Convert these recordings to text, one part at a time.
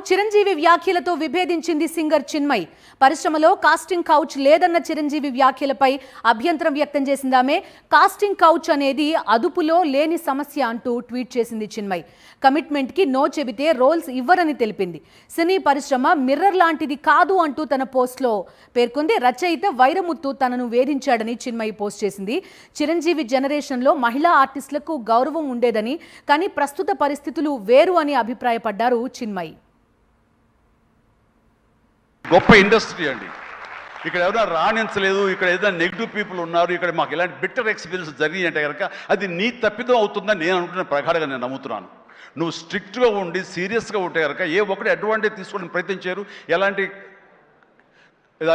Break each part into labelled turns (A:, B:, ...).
A: చిరంజీవి వ్యాఖ్యలతో విభేదించింది సింగర్ చిన్మయి. పరిశ్రమలో casting couch లేదన్న చిరంజీవి వ్యాఖ్యలపై అభ్యంతరం వ్యక్తం చేసింది ఆమె. కాస్టింగ్ కౌచ్ అనేది అదుపులో లేని సమస్య అంటూ ట్వీట్ చేసింది చిన్మయి. కమిట్మెంట్ కి నో చెబితే రోల్స్ ఇవ్వరని తెలిపింది. సినీ పరిశ్రమ మిర్రర్ లాంటిది కాదు అంటూ తన పోస్ట్ లో పేర్కొంది. రచయిత వైరముత్తు తనను వేధించాడని చిన్మయి పోస్ట్ చేసింది. చిరంజీవి జనరేషన్ లో మహిళా ఆర్టిస్టులకు గౌరవం ఉండేదని, కానీ ప్రస్తుత పరిస్థితులు వేరు అని అభిప్రాయపడ్డారు చిన్మయి.
B: గొప్ప ఇండస్ట్రీ అండి. ఇక్కడ ఏదైనా రాణించలేదు, ఇక్కడ ఏదైనా నెగిటివ్ పీపుల్ ఉన్నారు, ఇక్కడ మాకు ఇలాంటి బిట్టర్ ఎక్స్పీరియన్స్ జరిగి అంటే కనుక అది నీ తప్పిదం అవుతుందని నేను అనుకుంటున్న ప్రగాఢంగా నేను నమ్ముతున్నాను. నువ్వు స్ట్రిక్ట్గా ఉండి సీరియస్గా ఉంటే కనుక ఏ ఒక్కటి అడ్వాంటేజ్ తీసుకోవడానికి ప్రయత్నించారు. ఎలాంటి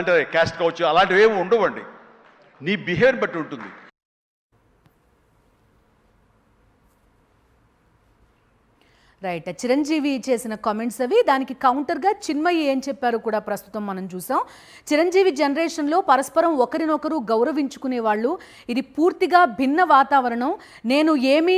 B: అంటే క్యాస్ట్ కావచ్చు అలాంటివి ఏమి ఉండవండి. నీ బిహేవియర్ బట్టి ఉంటుంది.
A: రైట్, చిరంజీవి చేసిన కామెంట్స్ అవి. దానికి కౌంటర్గా చిన్మయి ఏం చెప్పారో కూడా ప్రస్తుతం మనం చూసాం. చిరంజీవి జనరేషన్లో పరస్పరం ఒకరినొకరు గౌరవించుకునే వాళ్ళు. ఇది పూర్తిగా భిన్న వాతావరణం. నేను ఏమీ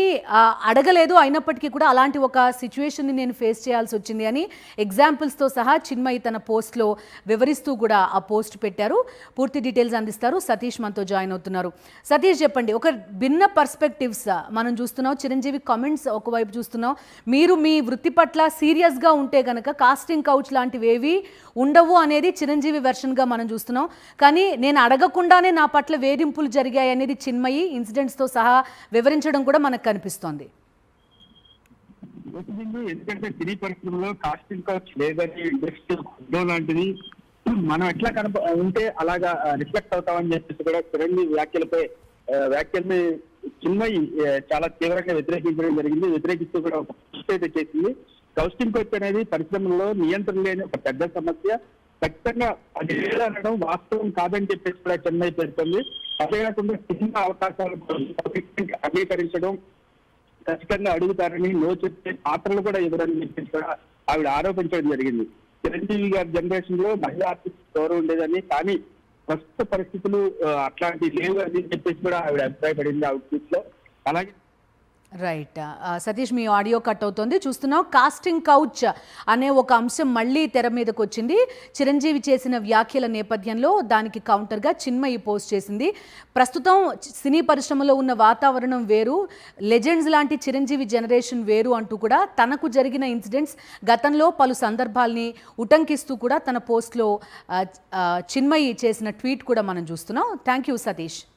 A: అడగలేదు, అయినప్పటికీ కూడా అలాంటి ఒక సిచ్యువేషన్ని నేను ఫేస్ చేయాల్సి వచ్చింది అని ఎగ్జాంపుల్స్తో సహా చిన్మయి తన పోస్ట్లో వివరిస్తూ కూడా ఆ పోస్ట్ పెట్టారు. పూర్తి డీటెయిల్స్ అందిస్తారు సతీష్ మనతో జాయిన్ అవుతున్నారు. సతీష్ చెప్పండి, ఒక భిన్న పర్స్పెక్టివ్స్ మనం చూస్తున్నాం. చిరంజీవి కామెంట్స్ ఒకవైపు చూస్తున్నాం. మీరు మీ వృత్తి పట్ల సీరియస్గా ఉంటే కనుక కాస్టింగ్ కౌచ్ లాంటివి ఏవి ఉండవు అనేది చిరంజీవి వెర్షన్గా మనం చూస్తున్నాం. కానీ నేను అడగకుండానే నా పట్ల వేధింపులు జరిగాయి అనేది చిన్మయి ఇన్సిడెంట్స్తో సహా వివరించడం కూడా మనకు కనిపిస్తోంది.
C: ఎందుకంటే సినీ పరిశ్రమలో కాస్టింగ్ కౌచ్ లేదని ఇండస్ట్రీ లాంటిది మనం ఎట్లా ఉంటే అలాగా రిఫ్లెక్ట్ అవుతామని చెప్పేసి కూడా చిరంజీవి వ్యాఖ్యల్ని చిన్మయి చాలా తీవ్రంగా వ్యతిరేకించడం జరిగింది. వ్యతిరేకిస్తూ కూడా ఒక పోస్ట్ అయితే చేసింది. కాస్టింగ్ కౌచ్ అనేది పరిశ్రమలో నియంత్రణ లేని ఒక పెద్ద సమస్య. ఖచ్చితంగా అది లేదనడం వాస్తవం కాదని చెప్పేసి కూడా చిన్మయి పేర్కొంది. అదే కాకుండా చిన్న అవకాశాలు అంగీకరించడం, ఖచ్చితంగా అడుగుతారని, నో చెప్తే పాత్రలు కూడా ఇవ్వరని చెప్పేసి కూడా ఆవిడ ఆరోపించడం జరిగింది. చిరంజీవి గారి జనరేషన్ లో మహిళా ఆర్టిస్ట్ గౌరవం ఉండేదని, కానీ ప్రస్తుత పరిస్థితులు అట్లాంటి లేవు అని చెప్పేసి కూడా ఆవిడ అభిప్రాయపడింది అవుట్ ట్వీట్ లో. అలాగే
A: రైట్, సతీష్ మీ ఆడియో కట్ అవుతోంది చూస్తున్నాం. కాస్టింగ్ కౌచ్ అనే ఒక అంశం మళ్ళీ తెర మీదకి వచ్చింది. చిరంజీవి చేసిన వ్యాఖ్యల నేపథ్యంలో దానికి కౌంటర్గా చిన్మయి పోస్ట్ చేసింది. ప్రస్తుతం సినీ పరిశ్రమలో ఉన్న వాతావరణం వేరు, లెజెండ్స్ లాంటి చిరంజీవి జనరేషన్ వేరు అంటూ కూడా తనకు జరిగిన ఇన్సిడెంట్స్, గతంలో పలు సందర్భాల్ని ఉటంకిస్తూ కూడా తన పోస్ట్లో చిన్మయి చేసిన ట్వీట్ కూడా మనం చూస్తున్నాం. Thank you Satish.